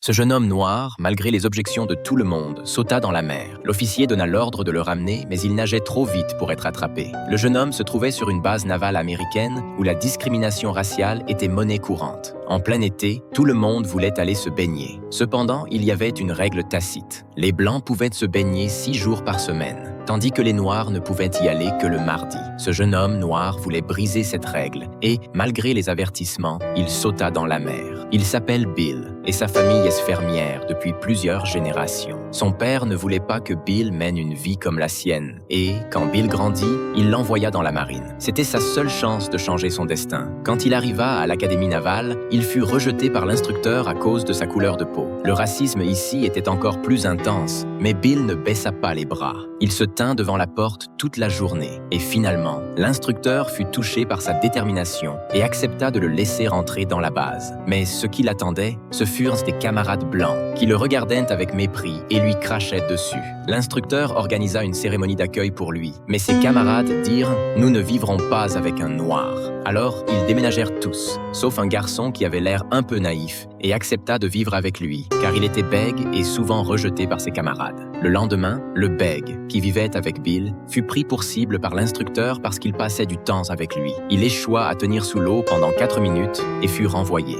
Ce jeune homme noir, malgré les objections de tout le monde, sauta dans la mer. L'officier donna l'ordre de le ramener, mais il nageait trop vite pour être attrapé. Le jeune homme se trouvait sur une base navale américaine où la discrimination raciale était monnaie courante. En plein été, tout le monde voulait aller se baigner. Cependant, il y avait une règle tacite. Les Blancs pouvaient se baigner 6 jours par semaine, tandis que les Noirs ne pouvaient y aller que le mardi. Ce jeune homme noir voulait briser cette règle et, malgré les avertissements, il sauta dans la mer. Il s'appelle Bill et sa famille est fermière depuis plusieurs générations. Son père ne voulait pas que Bill mène une vie comme la sienne et, quand Bill grandit, il l'envoya dans la marine. C'était sa seule chance de changer son destin. Quand il arriva à l'académie navale, il fut rejeté par l'instructeur à cause de sa couleur de peau. Le racisme ici était encore plus intense, mais Bill ne baissa pas les bras. Il se tint devant la porte toute la journée et finalement, l'instructeur fut touché par sa détermination et accepta de le laisser rentrer dans la base. Mais ce qui l'attendait, ce furent des camarades blancs qui le regardaient avec mépris et lui crachaient dessus. L'instructeur organisa une cérémonie d'accueil pour lui, mais ses camarades dirent « Nous ne vivrons pas avec un noir ». Alors, ils déménagèrent tous, sauf un garçon qui avait l'air un peu naïf et accepta de vivre avec lui, car il était bègue et souvent rejeté par ses camarades. Le lendemain, le bègue, qui vivait avec Bill, fut pris pour cible par l'instructeur parce qu'il passait du temps avec lui. Il échoua à tenir sous l'eau pendant 4 minutes et fut renvoyé.